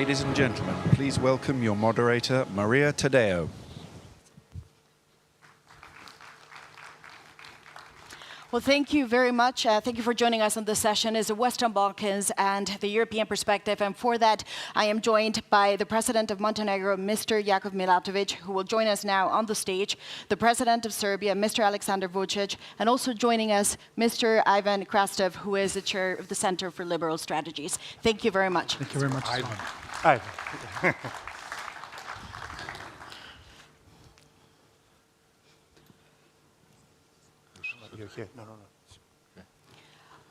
Ladies and gentlemen, please welcome your moderator, Maria Tadeo. Well, thank you very much. Thank you for joining us on this session. It's the Western Balkans and the European perspective. And for that, I am joined by the President of Montenegro, Mr. Jakov Milatović, who will join us now on the stage, the President of Serbia, Mr. Aleksandar Vučić, and also joining us, Mr. Ivan Krastev, who is the chair of the Center for Liberal Strategies. Thank you very much. Thank you very much. Ivan.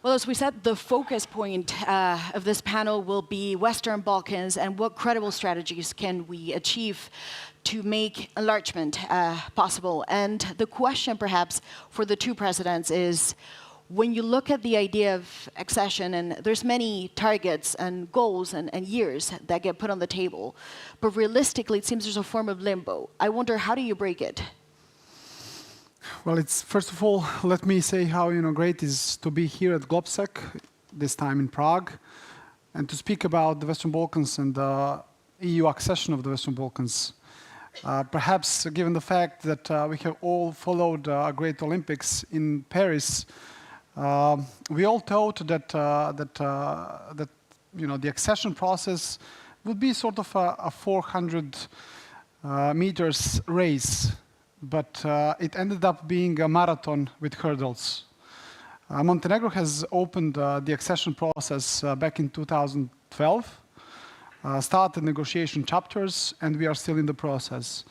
Well, as we said, the focus point of this panel will be Western Balkans and what credible strategies can we achieve to make enlargement possible. And the question, perhaps, for the two presidents is, when you look at the idea of accession, and there's many targets and goals and years that get put on the table, but realistically, it seems there's a form of limbo. I wonder, how do you break it? Well, it's first of all, let me say how great it is to be here at GlobSec, this time in Prague, and to speak about the Western Balkans and the EU accession of the Western Balkans. Perhaps given the fact that we have all followed Great Olympics in Paris, we all thought that the accession process would be sort of a 400 meters race. But it ended up being a marathon with hurdles. Montenegro has opened the accession process back in 2012, started negotiation chapters, and we are still in the process.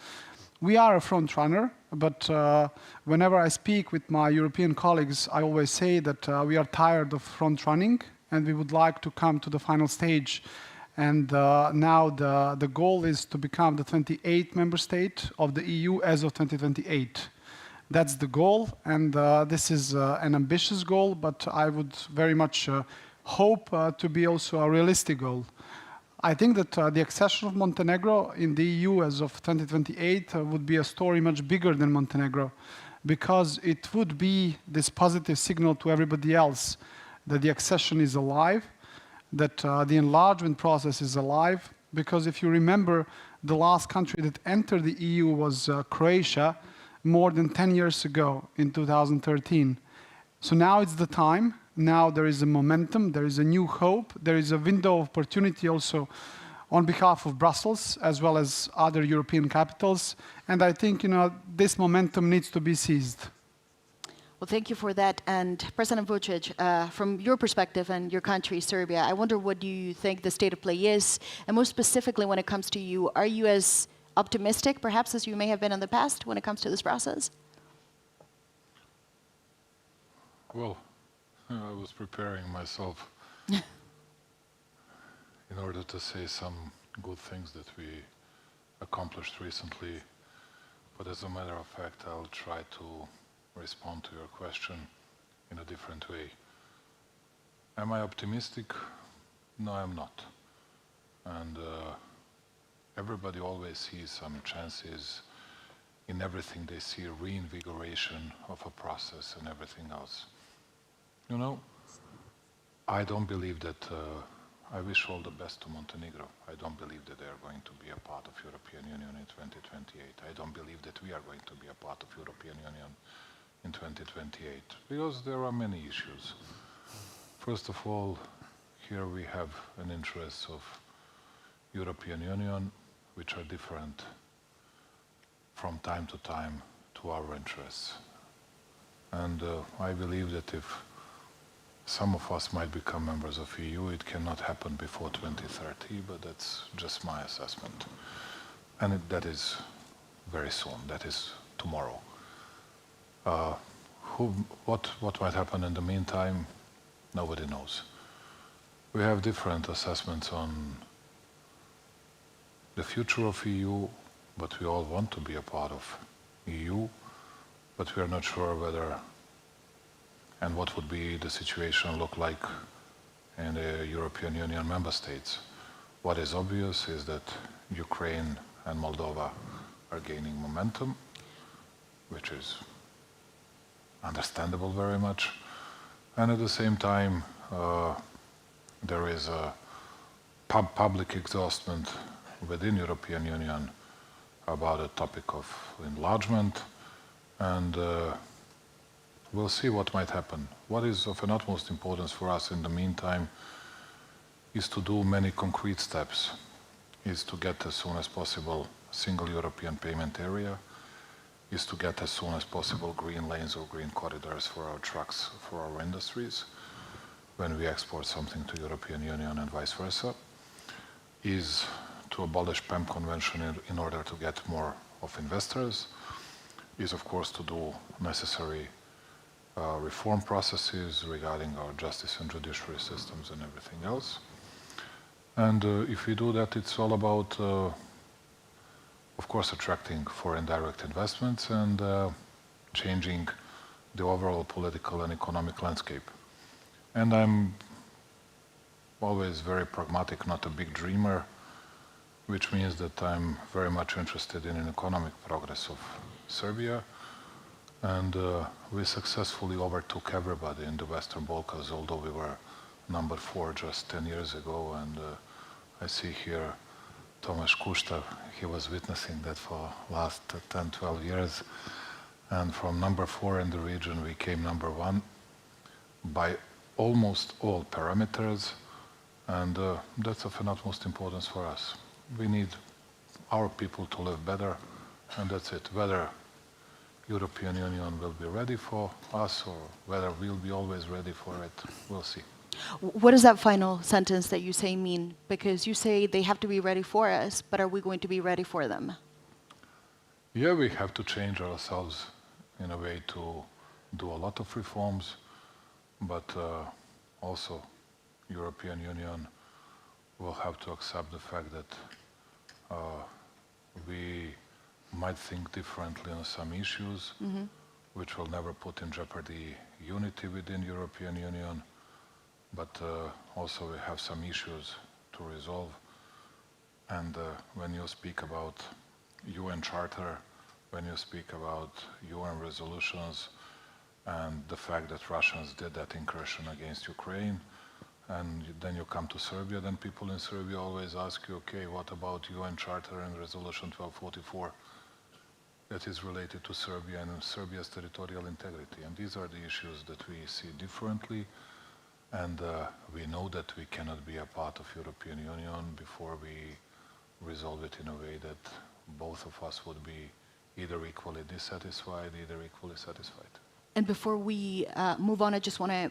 We are a front runner, but whenever I speak with my European colleagues, I always say that we are tired of front running, and we would like to come to the final stage. And now the goal is to become the 28th member state of the EU as of 2028. That's the goal, and this is an ambitious goal, but I would very much hope to be also a realistic goal. I think that the accession of Montenegro in the EU as of 2028 would be a story much bigger than Montenegro, because it would be this positive signal to everybody else that the accession is alive, that the enlargement process is alive, because if you remember, the last country that entered the EU was Croatia more than 10 years ago in 2013. So now it's the time. Now there is a momentum, there is a new hope, there is a window of opportunity also on behalf of Brussels as well as other European capitals. And I think this momentum needs to be seized. Well, thank you for that. And President Vučić, from your perspective and your country, Serbia, I wonder what do you think the state of play is? And most specifically, when it comes to you, are you as optimistic, perhaps, as you may have been in the past when it comes to this process? Well, I was preparing myself in order to say some good things that we accomplished recently. But as a matter of fact, I'll try to respond to your question in a different way. Am I optimistic? No, I'm not. And everybody always sees some chances in everything. They see a reinvigoration of a process and everything else. I don't believe that, I wish all the best to Montenegro. I don't believe that they are going to be a part of European Union in 2028. I don't believe that we are going to be a part of European Union in 2028, because there are many issues. First of all, here we have an interest of European Union, which are different from time to time to our interests. And I believe that if some of us might become members of EU, it cannot happen before 2030, but that's just my assessment. And that is very soon, that is tomorrow. What might happen in the meantime, nobody knows. We have different assessments on the future of EU, but we all want to be a part of EU, but we are not sure whether and what would be the situation look like in the European Union member states. What is obvious is that Ukraine and Moldova are gaining momentum, which is understandable very much. And at the same time, there is a public exhaustion within European Union about the topic of enlargement, and we'll see what might happen. What is of an utmost importance for us in the meantime is to do many concrete steps, is to get as soon as possible single European payment area, is to get as soon as possible green lanes or green corridors for our trucks, for our industries, when we export something to European Union and vice versa, is to abolish PEM convention in order to get more of investors, is of course to do necessary reform processes regarding our justice and judiciary systems and everything else. And if we do that, it's all about, of course, attracting foreign direct investments and changing the overall political and economic landscape. And I'm always very pragmatic, not a big dreamer, which means that I'm very much interested in an economic progress of Serbia. And we successfully overtook everybody in the Western Balkans, although we were number 4 just 10 years ago. And I see here Tomasz Kuszta, he was witnessing that for last 10, 12 years. And from number 4 in the region, we came number 1 by almost all parameters. And that's of an utmost importance for us. We need our people to live better, and that's it. Whether European Union will be ready for us or whether we'll be always ready for it, we'll see. What does that final sentence that you say mean? Because you say they have to be ready for us, but are we going to be ready for them? Yeah, we have to change ourselves in a way to do a lot of reforms, but also European Union will have to accept the fact that we might think differently on some issues, which will never put in jeopardy unity within European Union, but also we have some issues to resolve. And when you speak about UN Charter, when you speak about UN resolutions, and the fact that Russians did that incursion against Ukraine, and then you come to Serbia, then people in Serbia always ask you, okay, what about UN Charter and Resolution 1244 that is related to Serbia and Serbia's territorial integrity? And these are the issues that we see differently, and we know that we cannot be a part of European Union before we resolve it in a way that both of us would be either equally dissatisfied, either equally satisfied. And before we move on, I just want to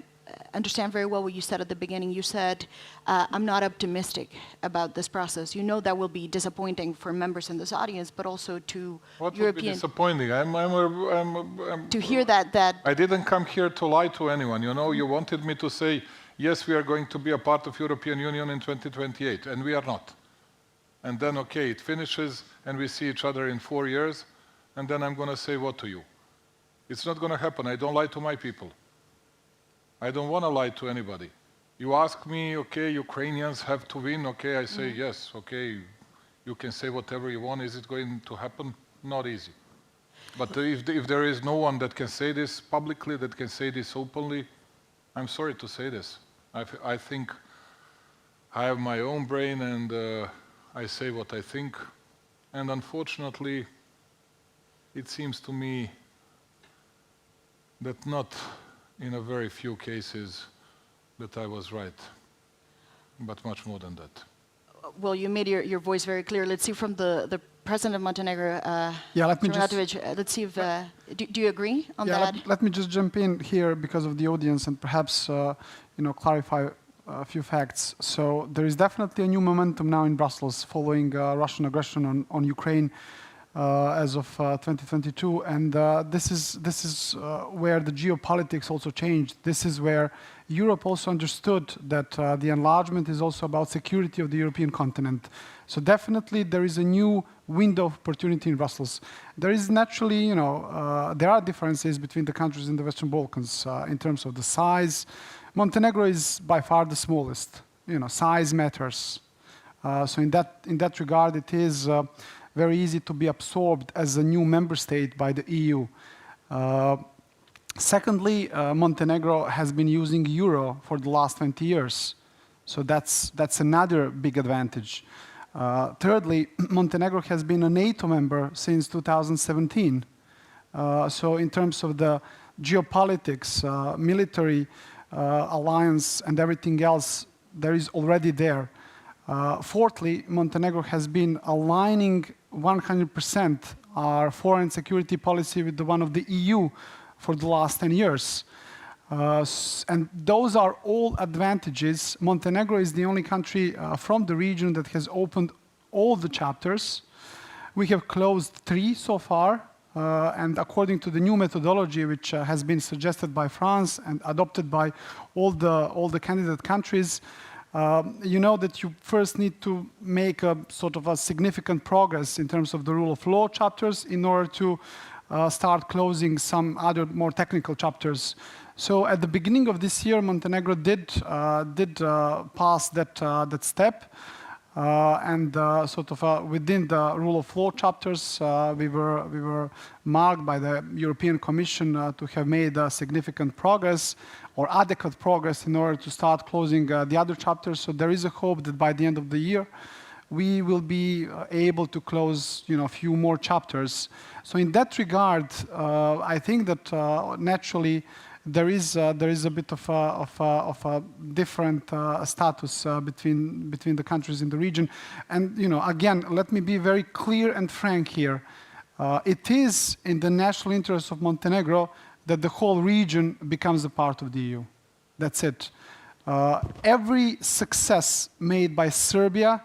understand very well what you said at the beginning. You said, I'm not optimistic about this process. You know that will be disappointing for members in this audience, but also to What European... would be disappointing? to hear that... I didn't come here to lie to anyone. You know, you wanted me to say, yes, we are going to be a part of European Union in 2028, and we are not. And then, okay, it finishes, and we see each other in 4 years, and then I'm going to say what to you? It's not going to happen. I don't lie to my people. I don't want to lie to anybody. You ask me, okay, Ukrainians have to win. Okay, I say yes. Okay, you can say whatever you want. Is it going to happen? Not easy. But if there is no one that can say this publicly, that can say this openly, I'm sorry to say this. I think I have my own brain, and I say what I think. And unfortunately, it seems to me that not in a very few cases that I was right, but much more than that. Well, you made your voice very clear. Let's see from the president of Montenegro, Milatović. Let's see if, do you agree on that? Let me just jump in here because of the audience and perhaps clarify a few facts. So there is definitely a new momentum now in Brussels following Russian aggression on Ukraine as of 2022, and this is where the geopolitics also changed. This is where Europe also understood that the enlargement is also about security of the European continent. So definitely there is a new window of opportunity in Brussels. There is naturally, there are differences between the countries in the Western Balkans in terms of the size. Montenegro is by far the smallest. Size matters. So in that regard, it is very easy to be absorbed as a new member state by the EU. Secondly, Montenegro has been using euro for the last 20 years. So that's another big advantage. Thirdly, Montenegro has been a NATO member since 2017. So in terms of the geopolitics, military alliance and everything else, there is already there. Fourthly, Montenegro has been aligning 100% our foreign security policy with the one of the EU for the last 10 years. And those are all advantages. Montenegro is the only country from the region that has opened all the chapters. We have closed 3 so far, and according to the new methodology, which has been suggested by France and adopted by all the candidate countries, you know that you first need to make a sort of a significant progress in terms of the rule of law chapters in order to start closing some other more technical chapters. So at the beginning of this year, Montenegro did pass that step, and sort of within the rule of law chapters, we were marked by the European Commission to have made significant progress or adequate progress in order to start closing the other chapters. So there is a hope that by the end of the year, we will be able to close, a few more chapters. So in that regard, I think that naturally there is a bit of a different status between the countries in the region. And again, let me be very clear and frank here. It is in the national interest of Montenegro that the whole region becomes a part of the EU. That's it. Every success made by Serbia,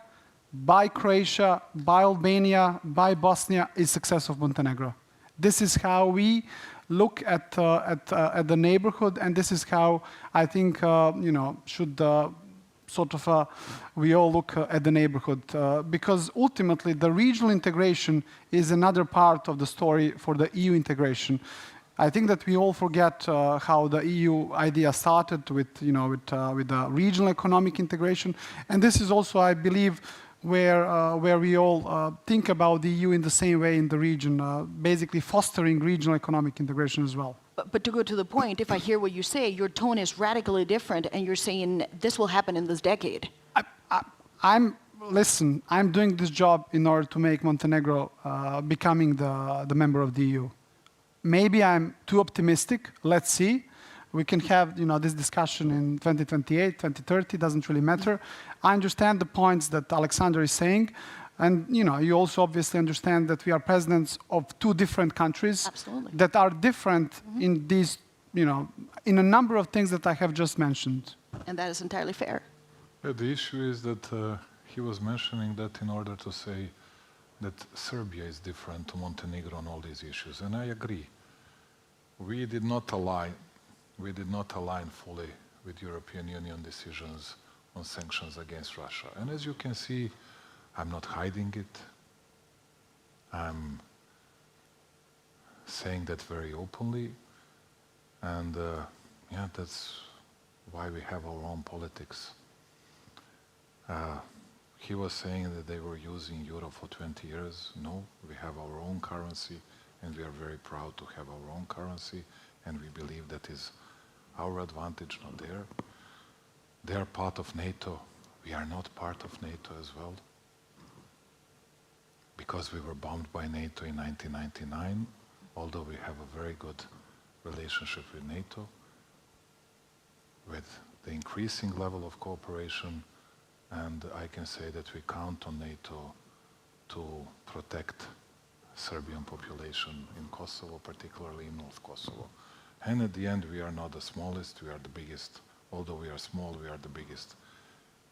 by Croatia, by Albania, by Bosnia is success of Montenegro. This is how we look at the neighborhood, and this is how I think should sort of we all look at the neighborhood, because ultimately the regional integration is another part of the story for the EU integration. I think that we all forget how the EU idea started with the regional economic integration, and this is also, I believe, where we all think about the EU in the same way in the region, basically fostering regional economic integration as well. But to go to the point, if I hear what you say, your tone is radically different, and you're saying this will happen in this decade. Listen, I'm doing this job in order to make Montenegro becoming the member of the EU. Maybe I'm too optimistic. Let's see. We can have this discussion in 2028, 2030, doesn't really matter. I understand the points that Aleksandar is saying. And you also obviously understand that we are presidents of 2 different countries. Absolutely. That are different in these, in a number of things that I have just mentioned. And that is entirely fair. Yeah, the issue is that he was mentioning that in order to say that Serbia is different to Montenegro on all these issues, and I agree. We did not align fully with European Union decisions on sanctions against Russia. And as you can see, I'm not hiding it. I'm saying that very openly. And that's why we have our own politics. He was saying that they were using euro for 20 years. No, we have our own currency, and we are very proud to have our own currency, and we believe that is our advantage, not there. They are part of NATO. We are not part of NATO as well, because we were bombed by NATO in 1999, although we have a very good relationship with NATO, with the increasing level of cooperation, and I can say that we count on NATO to protect Serbian population in Kosovo, particularly in North Kosovo. And at the end, we are not the smallest, we are the biggest. Although we are small, we are the biggest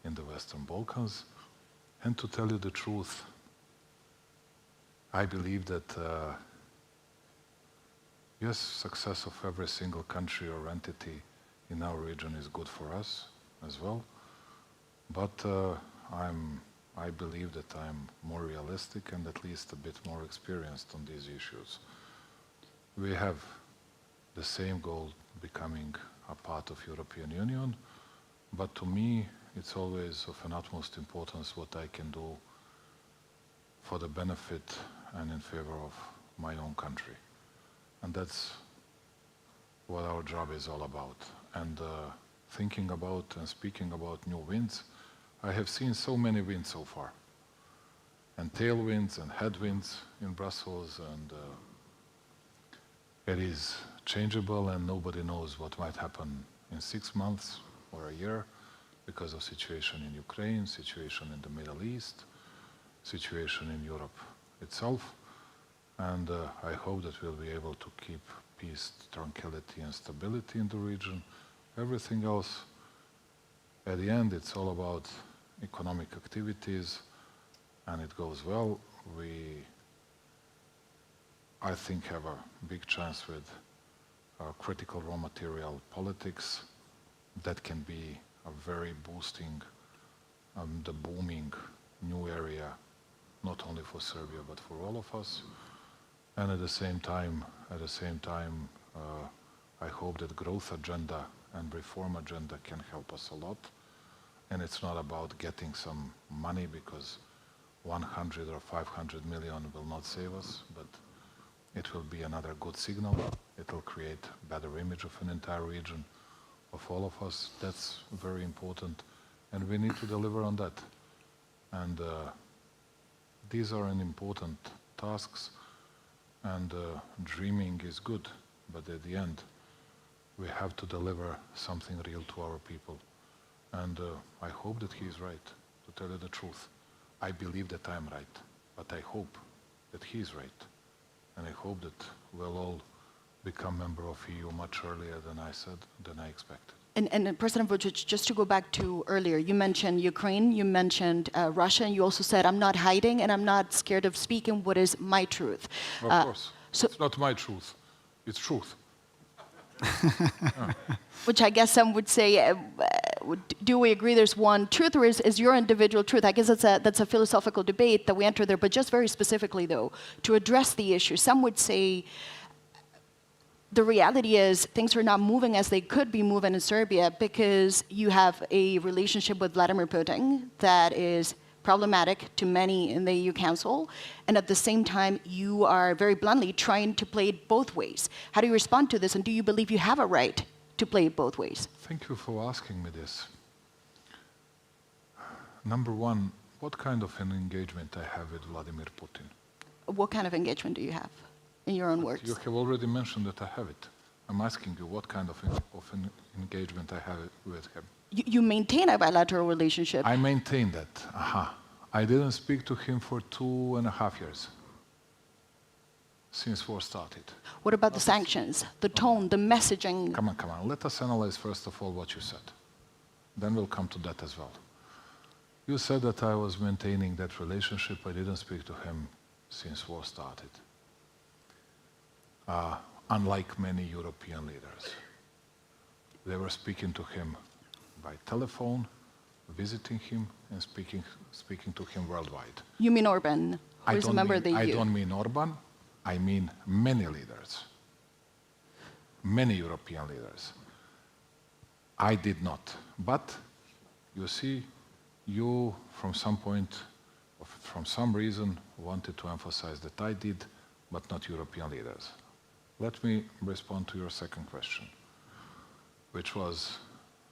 in the Western Balkans. And to tell you the truth, I believe that, yes, success of every single country or entity in our region is good for us as well. But I believe that I'm more realistic and at least a bit more experienced on these issues. We have the same goal, becoming a part of European Union, but to me it's always of an utmost importance what I can do for the benefit and in favor of my own country. And that's what our job is all about. And thinking about and speaking about new winds, I have seen so many winds so far, and tailwinds and headwinds in Brussels, and it is changeable, and nobody knows what might happen in 6 months or a year because of situation in Ukraine, situation in the Middle East, situation in Europe itself. And I hope that we'll be able to keep peace, tranquility, and stability in the region. Everything else, at the end, it's all about economic activities, and it goes well. We, I think, have a big chance with critical raw material politics that can be a very boosting the booming new area, not only for Serbia but for all of us. And at the same time, I hope that growth agenda and reform agenda can help us a lot. And it's not about getting some money, because 100 or 500 million will not save us, but it will be another good signal. It will create a better image of an entire region, of all of us. That's very important, and we need to deliver on that. And these are important tasks, and dreaming is good, but at the end, we have to deliver something real to our people. And I hope that he is right, to tell you the truth. I believe that I'm right, but I hope that he is right. And I hope that we'll all become member of EU much earlier than I expected. And President Vučić, just to go back to earlier, you mentioned Ukraine, you mentioned Russia, and you also said, I'm not hiding and I'm not scared of speaking what is my truth. Of course. So it's not my truth. It's truth. Which I guess some would say, do we agree there's one truth, or is your individual truth? I guess that's a philosophical debate that we enter there, but just very specifically, though, to address the issue, some would say the reality is things are not moving as they could be moving in Serbia because you have a relationship with Vladimir Putin that is problematic to many in the EU Council, and at the same time, you are very bluntly trying to play it both ways. How do you respond to this, and do you believe you have a right to play it both ways? Thank you for asking me this. Number one, what kind of an engagement I have with Vladimir Putin? What kind of engagement do you have, in your own words? You have already mentioned that I have it. I'm asking you what kind of an engagement I have with him. You maintain a bilateral relationship. I maintain that. I didn't speak to him for 2.5 years, since war started. What about the sanctions, the tone, the messaging? Come on. Let us analyze first of all what you said. Then we'll come to that as well. You said that I was maintaining that relationship. I didn't speak to him since war started. Unlike many European leaders. They were speaking to him by telephone, visiting him, and speaking to him worldwide. You mean Orban, who is a member of the EU? I don't mean Orban. I mean many leaders, many European leaders. I did not. But you see, you from some point, from some reason, wanted to emphasize that I did, but not European leaders. Let me respond to your second question, which was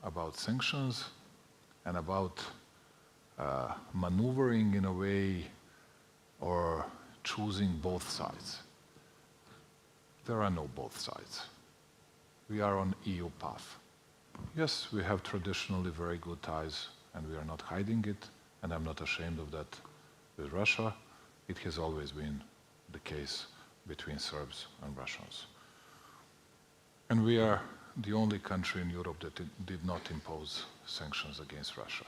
about sanctions and about maneuvering in a way or choosing both sides. There are no both sides. We are on EU path. Yes, we have traditionally very good ties, and we are not hiding it, and I'm not ashamed of that with Russia. It has always been the case between Serbs and Russians. And we are the only country in Europe that did not impose sanctions against Russia.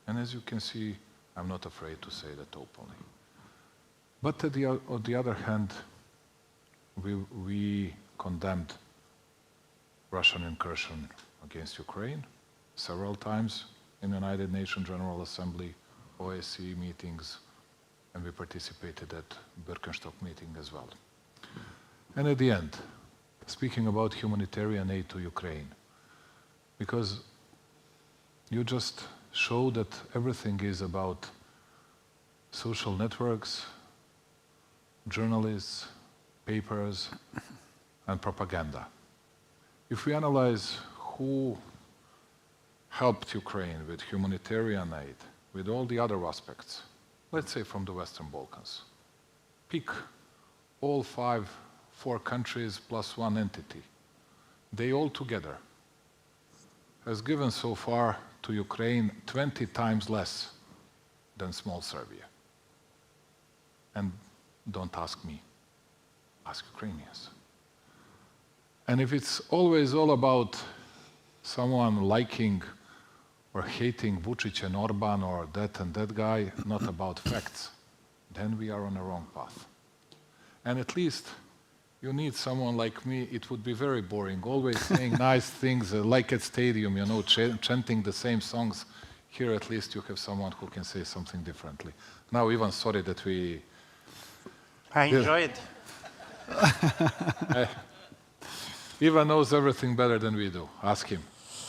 And as you can see, I'm not afraid to say that openly. But on the other hand, we condemned Russian incursion against Ukraine several times in the United Nations General Assembly, OSCE meetings, and we participated at Birkenstock meeting as well. And at the end, speaking about humanitarian aid to Ukraine, because you just show that everything is about social networks, journalists, papers, and propaganda. If we analyze who helped Ukraine with humanitarian aid, with all the other aspects, let's say from the Western Balkans, pick all four countries plus one entity, they all together has given so far to Ukraine 20 times less than small Serbia. And don't ask me, ask Ukrainians. And if it's always all about someone liking or hating Vučić and Orban or that and that guy, not about facts, then we are on a wrong path. And at least you need someone like me. It would be very boring, always saying nice things like at stadium, you know, chanting the same songs. Here at least you have someone who can say something differently. Now, Ivan, sorry that we... I enjoy it. Ivan knows everything better than we do. Ask him.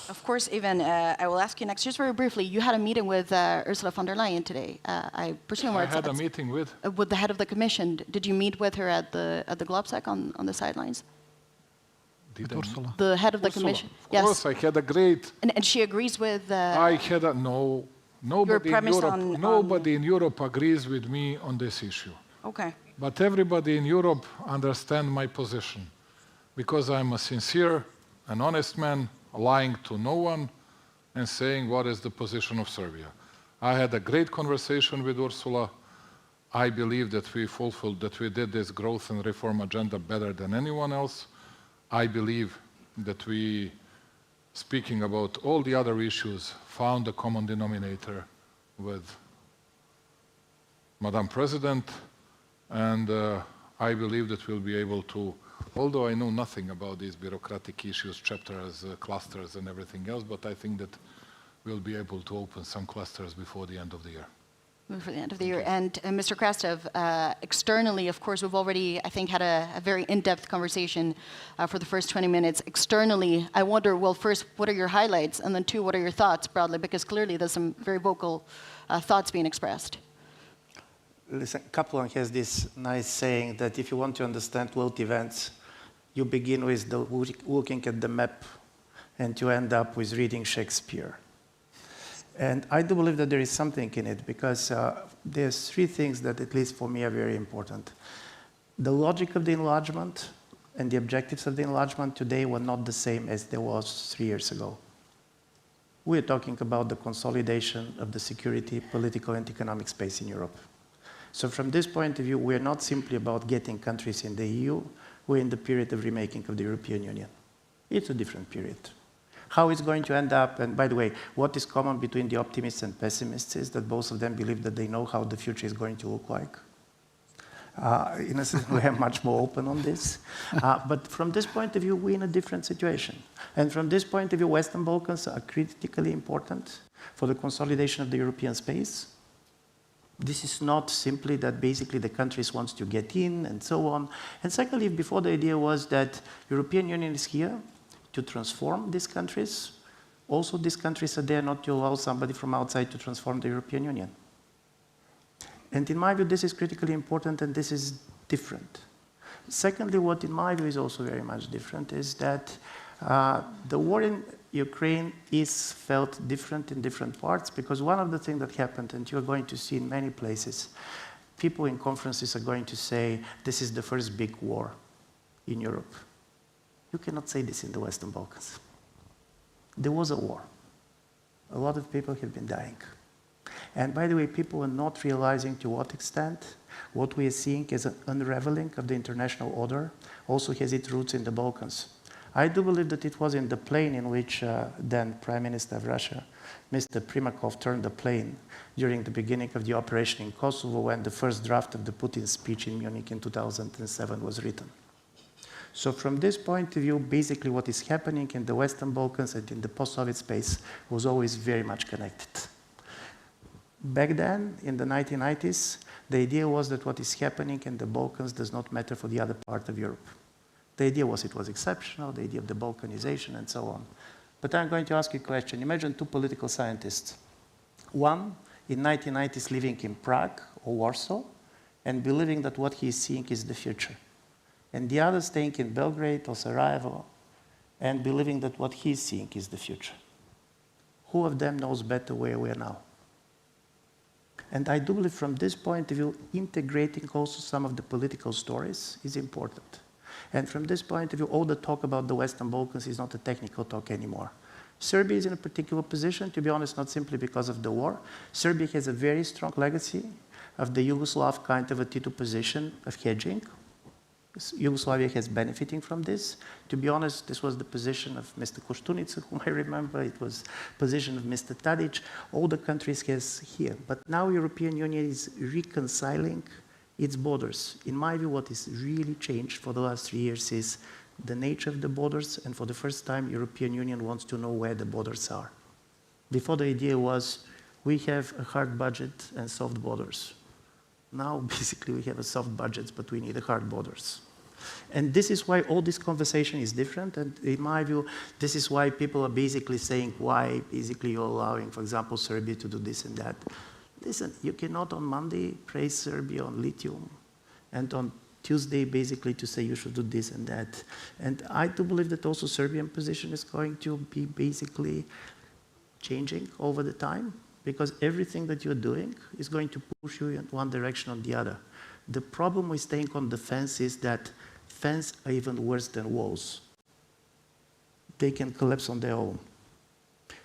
Of course, Ivan, I will ask you next. Just very briefly, you had a meeting with Ursula von der Leyen today. I presume I had a meeting with the head of the Commission. Did you meet with her at the Globsec on the sidelines? Ursula. The head of the Ursula. Commission. Of course, I had a great... And she agrees with... I had a... No, nobody in Europe, nobody in Europe agrees with me on this issue. Okay. But everybody in Europe understands my position, because I'm a sincere and honest man, lying to no one and saying what is the position of Serbia. I had a great conversation with Ursula. I believe that we fulfilled, that we did this growth and reform agenda better than anyone else. I believe that we, speaking about all the other issues, found a common denominator with Madam President, and I believe that we'll be able to, although I know nothing about these bureaucratic issues, chapters, clusters, and everything else, but I think that we'll be able to open some clusters before the end of the year. Before the end of the year. And Mr. Krastev, externally, of course, we've already, I think, had a very in-depth conversation for the first 20 minutes. Externally, I wonder, well, first, what are your highlights? And then two, what are your thoughts broadly? Because clearly there's some very vocal thoughts being expressed. Listen, Kaplan has this nice saying that if you want to understand world events, you begin with looking at the map and you end up with reading Shakespeare. And I do believe that there is something in it, because there's three things that, at least for me, are very important. The logic of the enlargement and the objectives of the enlargement today were not the same as there was 3 years ago. We're talking about the consolidation of the security, political, and economic space in Europe. So from this point of view, we're not simply about getting countries in the EU, we're in the period of remaking of the European Union. It's a different period. How it's going to end up, and by the way, what is common between the optimists and pessimists is that both of them believe that they know how the future is going to look like. In a sense, we are much more open on this. But from this point of view, we're in a different situation. And from this point of view, Western Balkans are critically important for the consolidation of the European space. This is not simply that basically the countries want to get in and so on. And secondly, before the idea was that European Union is here to transform these countries. Also, these countries are there not to allow somebody from outside to transform the European Union. And in my view, this is critically important, and this is different. Secondly, what in my view is also very much different is that the war in Ukraine is felt different in different parts, because one of the things that happened, and you're going to see in many places, people in conferences are going to say, this is the first big war in Europe. You cannot say this in the Western Balkans. There was a war. A lot of people have been dying. And by the way, people are not realizing to what extent what we are seeing as an unraveling of the international order also has its roots in the Balkans. I do believe that it was in the plane in which then Prime Minister of Russia, Mr. Primakov, turned the plane during the beginning of the operation in Kosovo, when the first draft of the Putin speech in Munich in 2007 was written. So from this point of view, basically what is happening in the Western Balkans and in the post-Soviet space was always very much connected. Back then, in the 1990s, the idea was that what is happening in the Balkans does not matter for the other part of Europe. The idea was it was exceptional, the idea of the Balkanization and so on. But I'm going to ask you a question. Imagine two political scientists. One, in 1990s, living in Prague or Warsaw and believing that what he is seeing is the future. And the other staying in Belgrade or Sarajevo and believing that what he is seeing is the future. who of them knows better where we are now? And I do believe from this point of view, integrating also some of the political stories is important. And from this point of view, all the talk about the Western Balkans is not a technical talk anymore. Serbia is in a particular position, to be honest, not simply because of the war. Serbia has a very strong legacy of the Yugoslav kind of a Tito position of hedging. Yugoslavia has benefiting from this. To be honest, this was the position of Mr. Koštunica, whom I remember. It was position of Mr. Tadić. All the countries has here. But now European Union is reconciling its borders. In my view, what is really changed for the last 3 years is the nature of the borders, and for the first time, European Union wants to know where the borders are. Before, the idea was we have a hard budget and soft borders. Now, basically, we have a soft budget, but we need a hard borders. And this is why all this conversation is different, and in my view, this is why people are basically saying why basically you're allowing, for example, Serbia to do this and that. Listen, you cannot on Monday praise Serbia on lithium, and on Tuesday basically to say you should do this and that. And I do believe that also Serbian position is going to be basically changing over the time, because everything that you're doing is going to push you in one direction or the other. The problem with staying on the fence is that fences are even worse than walls. They can collapse on their own.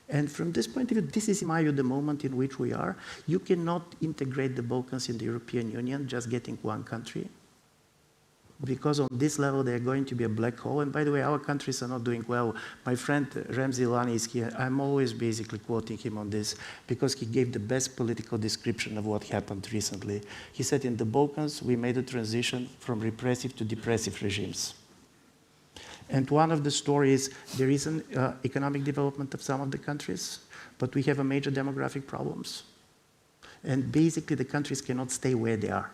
And from this point of view, this is, in my view, the moment in which we are. You cannot integrate the Balkans in the European Union just getting one country, because on this level, they're going to be a black hole. And by the way, our countries are not doing well. My friend Ramzi Lani is here. I'm always basically quoting him on this, because he gave the best political description of what happened recently. He said, in the Balkans, we made a transition from repressive to depressive regimes. And one of the stories, there is an economic development of some of the countries, but we have a major demographic problems. And basically, the countries cannot stay where they are.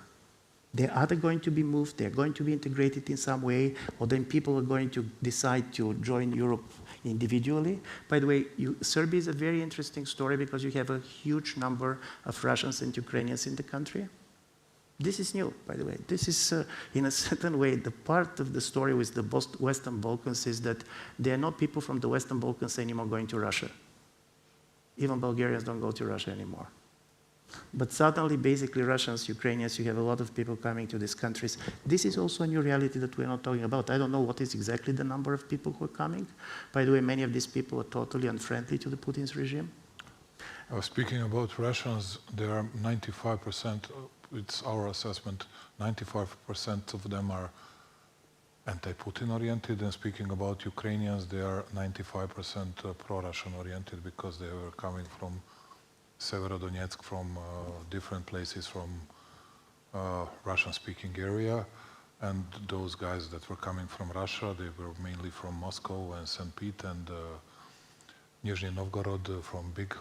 They're either going to be moved, they're going to be integrated in some way, or then people are going to decide to join Europe individually. By the way, Serbia is a very interesting story, because you have a huge number of Russians and Ukrainians in the country. This is new, by the way. This is, in a certain way, the part of the story with the Western Balkans is that there are not people from the Western Balkans anymore going to Russia. Even Bulgarians don't go to Russia anymore. But suddenly, basically, Russians, Ukrainians, you have a lot of people coming to these countries. This is also a new reality that we're not talking about. I don't know what is exactly the number of people who are coming. By the way, many of these people are totally unfriendly to the Putin's regime. Speaking about Russians, there are 95%, it's our assessment, 95% of them are anti-Putin oriented. And speaking about Ukrainians, they are 95% pro-Russian oriented, because they were coming from Severodonetsk, from different places from Russian-speaking area. And those guys that were coming from Russia, they were mainly from Moscow and St. Pete and Nizhny Novgorod, from big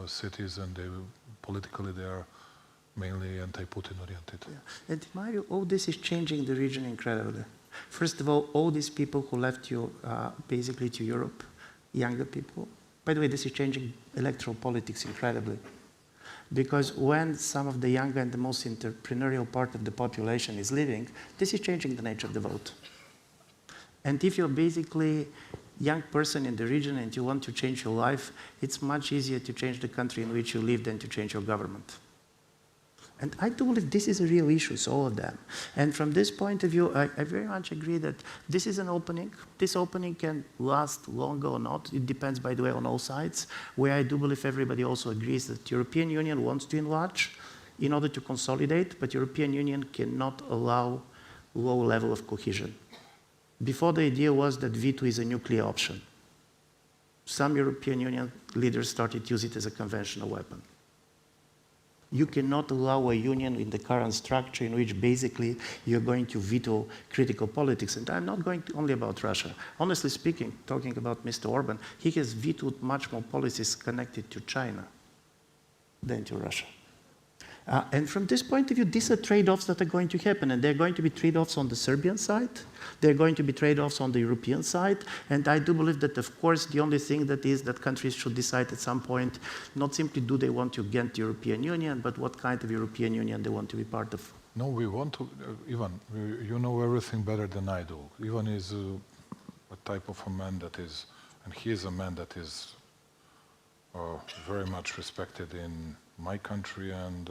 cities, and politically they are mainly anti-Putin oriented. Yeah. And in my view, all this is changing the region incredibly. First of all these people who left you basically to Europe, younger people. By the way, this is changing electoral politics incredibly. Because when some of the younger and the most entrepreneurial part of the population is leaving, this is changing the nature of the vote. And if you're basically a young person in the region and you want to change your life, it's much easier to change the country in which you live than to change your government. And I do believe this is a real issue, so all of them. And from this point of view, I very much agree that this is an opening. This opening can last longer or not. It depends, by the way, on all sides, where I do believe everybody also agrees that the European Union wants to enlarge in order to consolidate, but European Union cannot allow low level of cohesion. Before, the idea was that veto is a nuclear option. Some European Union leaders started to use it as a conventional weapon. You cannot allow a union in the current structure in which basically you're going to veto critical politics. And I'm not going only about Russia. Honestly speaking, talking about Mr. Orban, he has vetoed much more policies connected to China than to Russia. And from this point of view, these are trade-offs that are going to happen, and they're going to be trade-offs on the Serbian side. They're going to be trade-offs on the European side. And I do believe that, of course, the only thing that is that countries should decide at some point, not simply do they want to get the European Union, but what kind of European Union they want to be part of. No, we want to, Ivan, you know everything better than I do. Ivan is a type of a man that is, and he is a man that is very much respected in my country, and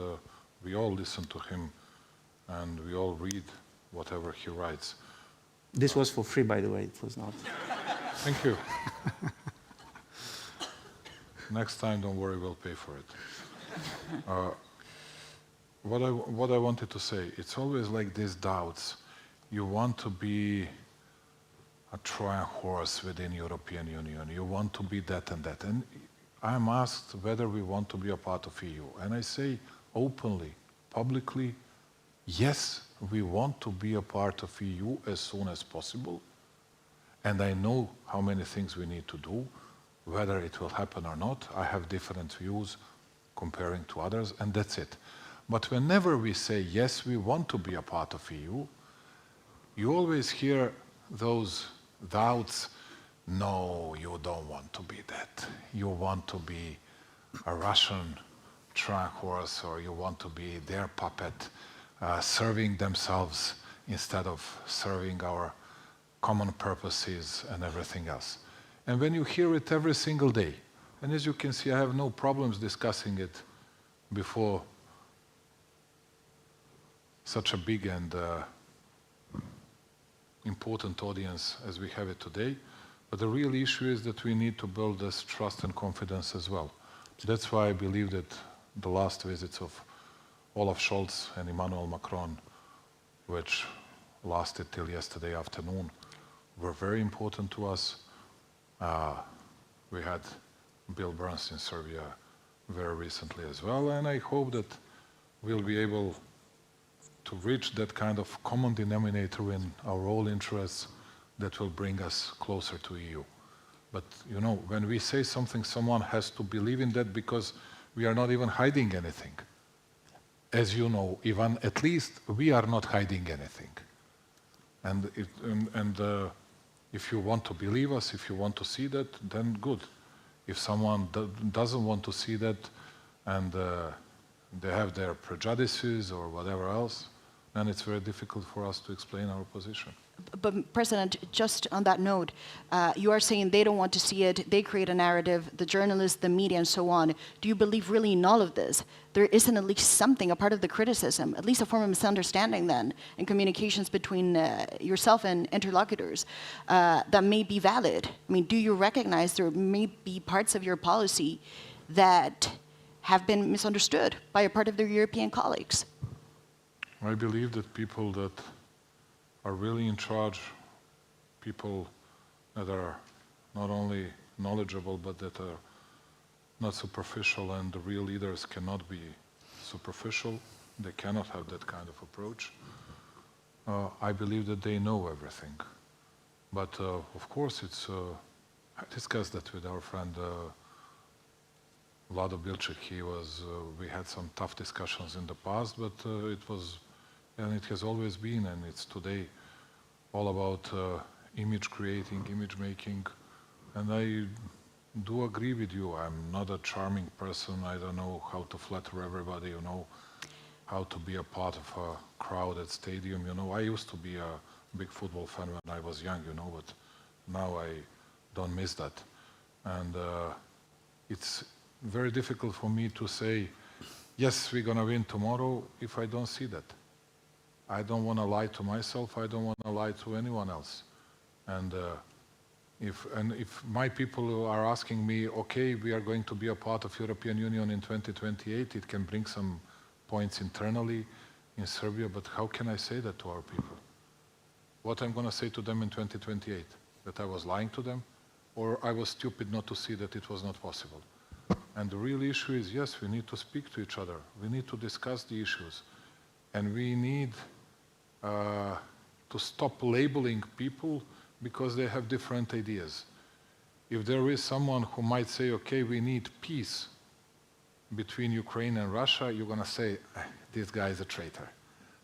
we all listen to him, and we all read whatever he writes. This was for free, by the way. It was not. Thank you. Next time, don't worry, we'll pay for it. What I wanted to say, it's always like these doubts. You want to be a Trojan horse within European Union. You want to be that and that. And I'm asked whether we want to be a part of EU. And I say openly, publicly, yes, we want to be a part of EU as soon as possible. And I know how many things we need to do, whether it will happen or not. I have different views comparing to others, and that's it. But whenever we say, yes, we want to be a part of EU, you always hear those doubts. No, you don't want to be that. You want to be a Russian Trojan horse, or you want to be their puppet, serving themselves instead of serving our common purposes and everything else. And when you hear it every single day, and as you can see, I have no problems discussing it before such a big and important audience as we have it today. But the real issue is that we need to build this trust and confidence as well. That's why I believe that the last visits of Olaf Scholz and Emmanuel Macron, which lasted till yesterday afternoon, were very important to us. We had Bill Burns in Serbia very recently as well, and I hope that we'll be able to reach that kind of common denominator in our all interests that will bring us closer to EU. But you know, when we say something, someone has to believe in that, because we are not even hiding anything. As you know, Ivan, at least we are not hiding anything. And if you want to believe us, if you want to see that, then good. If someone doesn't want to see that, and they have their prejudices or whatever else, then it's very difficult for us to explain our position. But President, just on that note, you are saying they don't want to see it, they create a narrative, the journalists, the media, and so on. Do you believe really in all of this? There isn't at least something, a part of the criticism, at least a form of misunderstanding then, in communications between yourself and interlocutors that may be valid? I mean, do you recognize there may be parts of your policy that have been misunderstood by a part of their European colleagues? I believe that people that are really in charge, people that are not only knowledgeable, but that are not superficial, and the real leaders cannot be superficial. They cannot have that kind of approach. I believe that they know everything. But of course, it's, I discussed that with our friend Vlado Bilčik. We had some tough discussions in the past, but it was, and it has always been, and it's today all about image creating, image making. And I do agree with you. I'm not a charming person. I don't know how to flatter everybody, you know, how to be a part of a crowded stadium. You know, I used to be a big football fan when I was young, you know, but now I don't miss that. And it's very difficult for me to say, yes, we're going to win tomorrow, if I don't see that. I don't want to lie to myself. I don't want to lie to anyone else. And if my people are asking me, okay, we are going to be a part of European Union in 2028, it can bring some points internally in Serbia, but how can I say that to our people? What I'm going to say to them in 2028? That I was lying to them? Or I was stupid not to see that it was not possible? And the real issue is, yes, we need to speak to each other. We need to discuss the issues. And we need to stop labeling people because they have different ideas. If there is someone who might say, okay, we need peace between Ukraine and Russia, you're going to say, this guy is a traitor.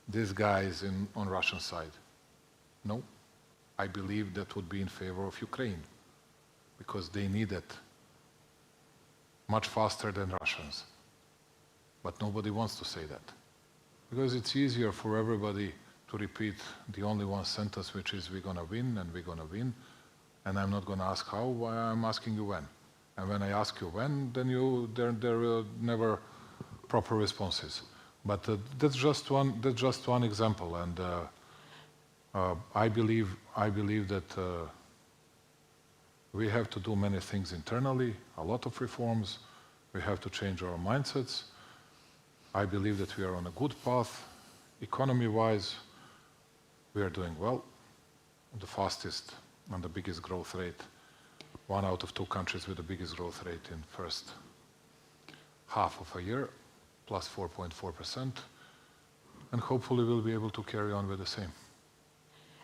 This guy is on Russian side. No, I believe that would be in favor of Ukraine, because they need it much faster than Russians. But nobody wants to say that, because it's easier for everybody to repeat the only one sentence, which is, we're going to win, and we're going to win. And I'm not going to ask how, I'm asking you when. And when I ask you when, then there were never proper responses. But that's just one example, and I believe that we have to do many things internally, a lot of reforms. We have to change our mindsets. I believe that we are on a good path. Economy-wise, we are doing well. The fastest and the biggest growth rate. 1 out of 2 countries with the biggest growth rate in first half of a year, plus 4.4%. And hopefully we'll be able to carry on with the same.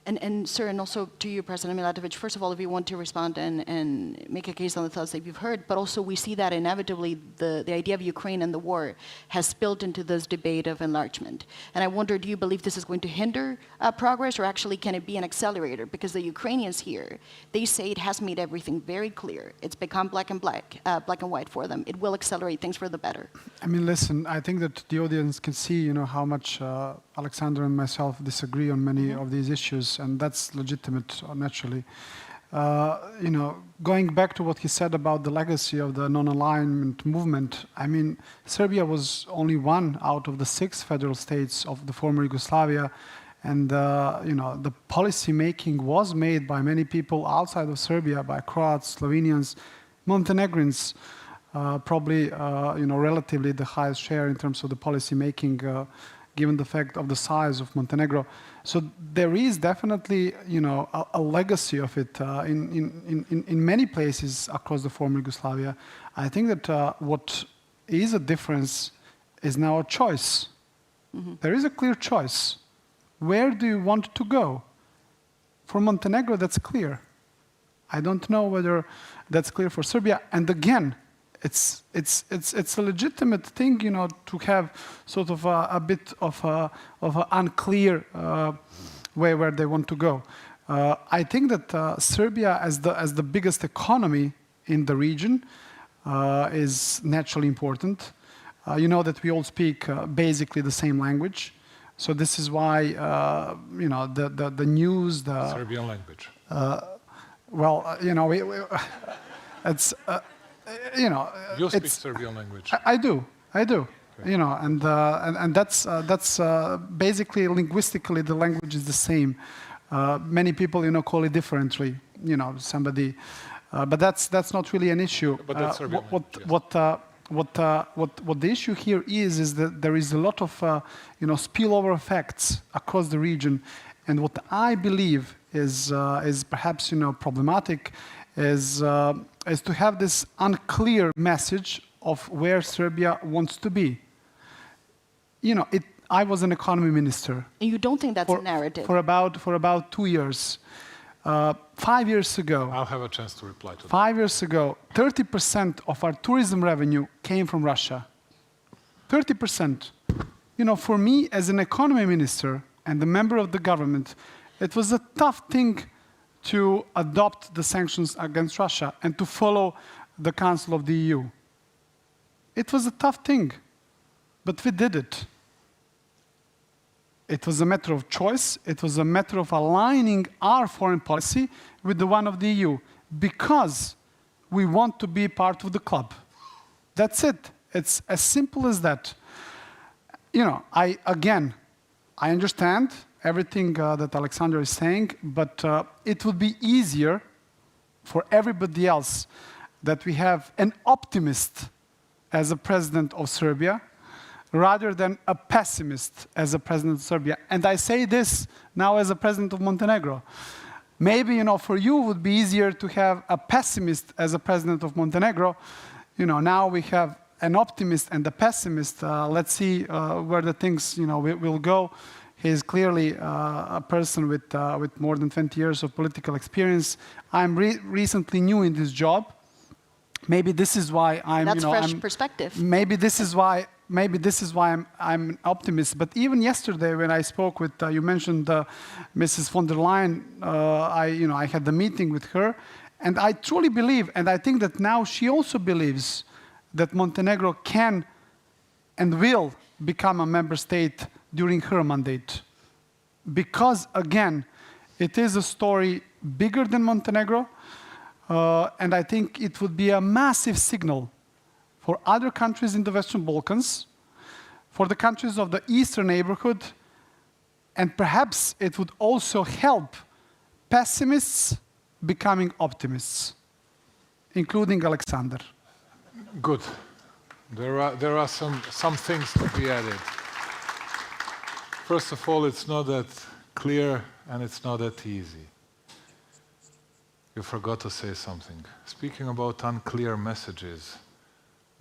And sir, and also to you, President Milatović, first of all, if you want to respond and make a case on the thoughts that you've heard, but also we see that inevitably the idea of Ukraine and the war has spilled into this debate of enlargement. And I wonder, do you believe this is going to hinder progress, or actually can it be an accelerator? Because the Ukrainians here, they say it has made everything very clear. It's become black and white for them. It will accelerate things for the better. I mean, listen, I think that the audience can see, how much Aleksandar and myself disagree on many of these issues, and that's legitimate, naturally. Going back to what he said about the legacy of the non-alignment movement, I mean, Serbia was only 1 out of the 6 federal states of the former Yugoslavia, and the policy making was made by many people outside of Serbia, by Croats, Slovenians, Montenegrins, probably relatively the highest share in terms of the policy making, given the fact of the size of Montenegro. So there is definitely, a legacy of it in many places across the former Yugoslavia. I think that what is a difference is now a choice. Mm-hmm. There is a clear choice. Where do you want to go? For Montenegro, that's clear. I don't know whether that's clear for Serbia. And again, it's a legitimate thing, to have sort of a bit of an unclear way where they want to go. I think that Serbia, as the biggest economy in the region, is naturally important. You know that we all speak basically the same language, so this is why the news, the Serbian language. It's. You speak Serbian language. I do. Okay. And that's basically linguistically the language is the same. Many people, call it differently. Somebody, but that's not really an issue. But that's Serbian what the issue here is that there is a lot of spillover effects across the region, and what I believe is perhaps problematic is to have this unclear message of where Serbia wants to be. I was an economy minister. And you don't think that's a narrative? For about 2 years. 5 years ago. I'll have a chance to reply to that. 5 years ago, 30% of our tourism revenue came from Russia. 30%. For me as an economy minister and a member of the government, it was a tough thing to adopt the sanctions against Russia and to follow the Council of the EU. It was a tough thing, but we did it. It was a matter of choice. It was a matter of aligning our foreign policy with the one of the EU, because we want to be part of the club. That's it. It's as simple as that. I understand everything that Aleksandar is saying, but it would be easier for everybody else that we have an optimist as a president of Serbia rather than a pessimist as a president of Serbia. And I say this now as a president of Montenegro. Maybe, for you it would be easier to have a pessimist as a president of Montenegro. Now we have an optimist and a pessimist. Let's see where the things, will go. He is clearly a person with more than 20 years of political experience. I'm recently new in this job. Maybe this is why I'm. That's fresh perspective. Maybe this is why I'm an optimist. But even yesterday, when I spoke with you mentioned Mrs. von der Leyen, I had the meeting with her, and I truly believe, and I think that now she also believes that Montenegro can and will become a member state during her mandate. Because, again, it is a story bigger than Montenegro. And I think it would be a massive signal for other countries in the Western Balkans, for the countries of the Eastern neighborhood, and perhaps it would also help pessimists becoming optimists, including Aleksandar. Good. There are some things to be added. First of all, it's not that clear and it's not that easy. You forgot to say something. Speaking about unclear messages,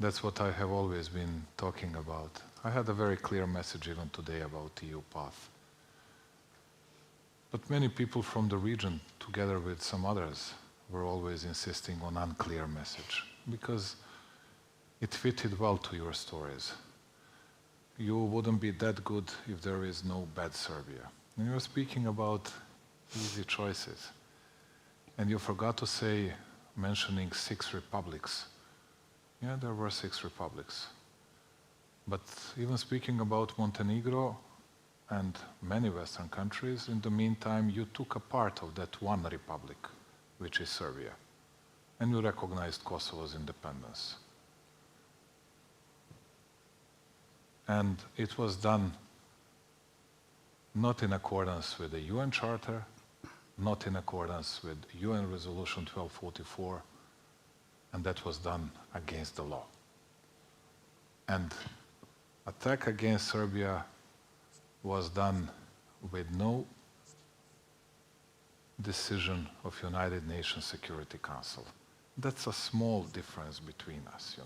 that's what I have always been talking about. I had a very clear message even today about EU path. But many people from the region, together with some others, were always insisting on unclear message because it fitted well to your stories. You wouldn't be that good if there is no bad Serbia. And you were speaking about easy choices. And you forgot to say, mentioning 6 republics. Yeah, there were 6 republics. But even speaking about Montenegro and many Western countries, in the meantime, you took a part of that one republic, which is Serbia. And you recognized Kosovo's independence. And it was done not in accordance with the UN Charter, not in accordance with UN Resolution 1244, and that was done against the law. And attack against Serbia was done with no decision of United Nations Security Council. That's a small difference between us,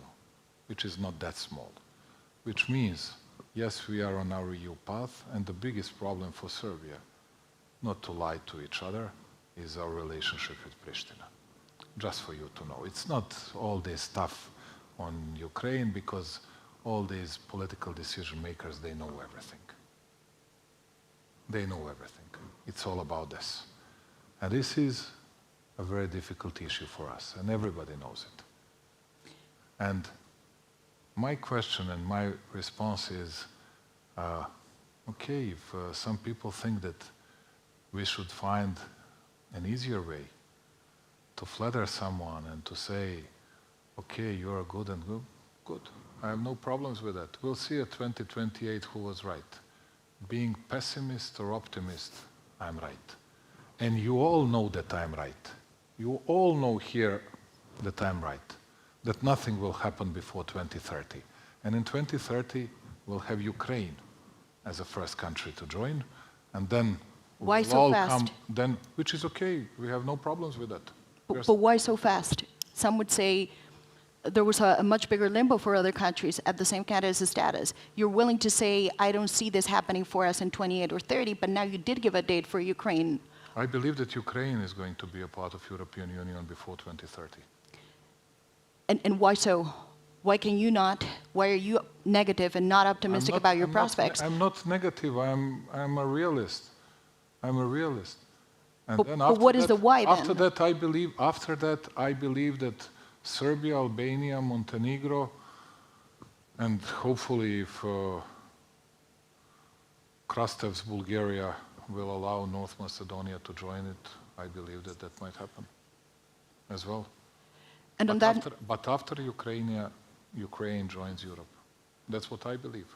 which is not that small. Which means, yes, we are on our EU path, and the biggest problem for Serbia, not to lie to each other, is our relationship with Pristina. Just for you to know. It's not all this stuff on Ukraine, because all these political decision makers, they know everything. They know everything. It's all about this. And this is a very difficult issue for us, and everybody knows it. And my question and my response is, okay, if some people think that we should find an easier way to flatter someone and to say, okay, you are good and good. I have no problems with that. We'll see at 2028 who was right. Being pessimist or optimist, I'm right. And you all know that I'm right. You all know here that I'm right. That nothing will happen before 2030. And in 2030, we'll have Ukraine as a first country to join, and then why we'll so all fast? come, then, which is okay, we have no problems with that. But why so fast? Some would say there was a much bigger limbo for other countries at the same candidacy status. You're willing to say, I don't see this happening for us in 28 or 30, but now you did give a date for Ukraine. I believe that Ukraine is going to be a part of European Union before 2030. And why so? Why can you not? Why are you negative and not optimistic about your prospects? I'm not negative. I'm a realist. I'm a realist. And then but what is the why then? After that, I believe that Serbia, Albania, Montenegro, and hopefully if Krastev's Bulgaria will allow North Macedonia to join it, I believe that that might happen as well. And on But after Ukraine joins Europe. That's what I believe.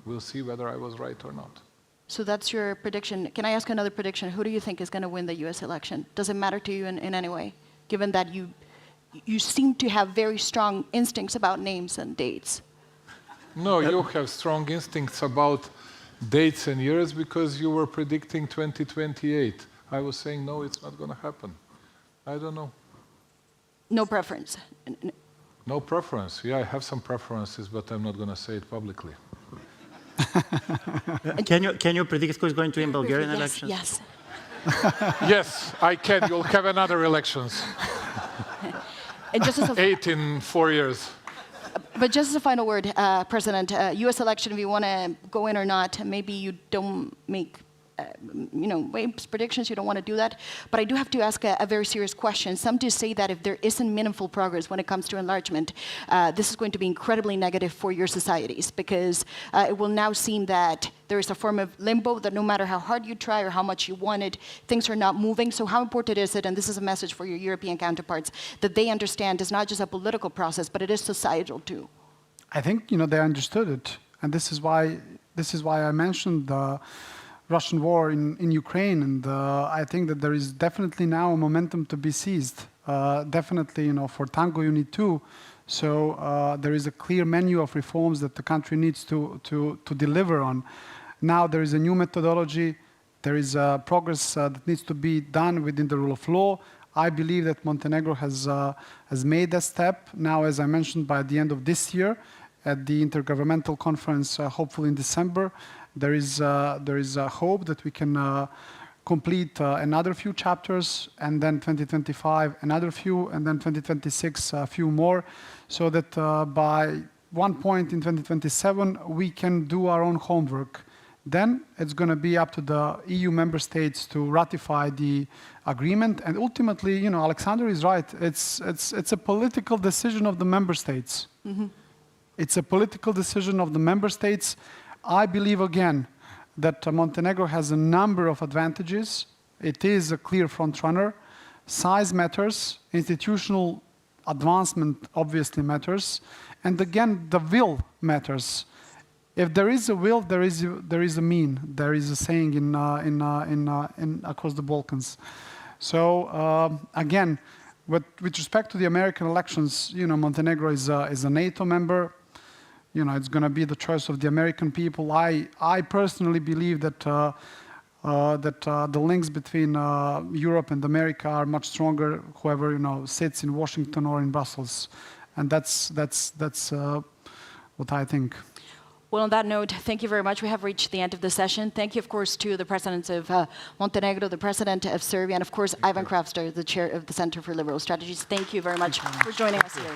We'll see whether I was right or not. So that's your prediction. Can I ask another prediction? Who do you think is going to win the US election? Does it matter to you in any way, given that you seem to have very strong instincts about names and dates? No, you have strong instincts about dates and years because you were predicting 2028. I was saying, no, it's not going to happen. I don't know. No preference? No preference. Yeah, I have some preferences, but I'm not going to say it publicly. Can you predict who's going to win Bulgarian elections? Yes. Yes, I can. You'll have another elections. And just as 8 in 4 years. But just as a final word, President, U.S. election, if you want to go in or not, maybe you don't make Waves predictions, you don't want to do that. But I do have to ask a very serious question. Some do say that if there isn't meaningful progress when it comes to enlargement, this is going to be incredibly negative for your societies, because it will now seem that there is a form of limbo, that no matter how hard you try or how much you want it, things are not moving. So how important is it, and this is a message for your European counterparts, that they understand it's not just a political process, but it is societal too? I think they understood it, and this is why I mentioned the Russian war in Ukraine, and I think that there is definitely now a momentum to be seized. Definitely, for tango you need two. So there is a clear menu of reforms that the country needs to deliver on. Now there is a new methodology. There is progress that needs to be done within the rule of law. I believe that Montenegro has made that step. Now, as I mentioned, by the end of this year, at the Intergovernmental Conference, hopefully in December, there is a hope that we can complete another few chapters, and then 2025 another few, and then 2026 a few more, so that by one point in 2027 we can do our own homework. Then it's going to be up to the EU member states to ratify the agreement, and ultimately, Aleksandar is right. It's a political decision of the member states. Mm-hmm. It's a political decision of the member states. I believe again that Montenegro has a number of advantages. It is a clear frontrunner. Size matters. Institutional advancement obviously matters, and again, the will matters. If there is a will, there is a mean. There is a saying in across the Balkans. So again, with respect to the American elections, Montenegro is a NATO member. It's going to be the choice of the American people. I personally believe that the links between Europe and America are much stronger. Whoever sits in Washington or in Brussels, and that's what I think. Well, on that note, thank you very much. We have reached the end of the session. Thank you, of course, to the presidents of Montenegro, the president of Serbia, and of course, Ivan Krastev, the chair of the Center for Liberal Strategies. Thank you very much for joining us here.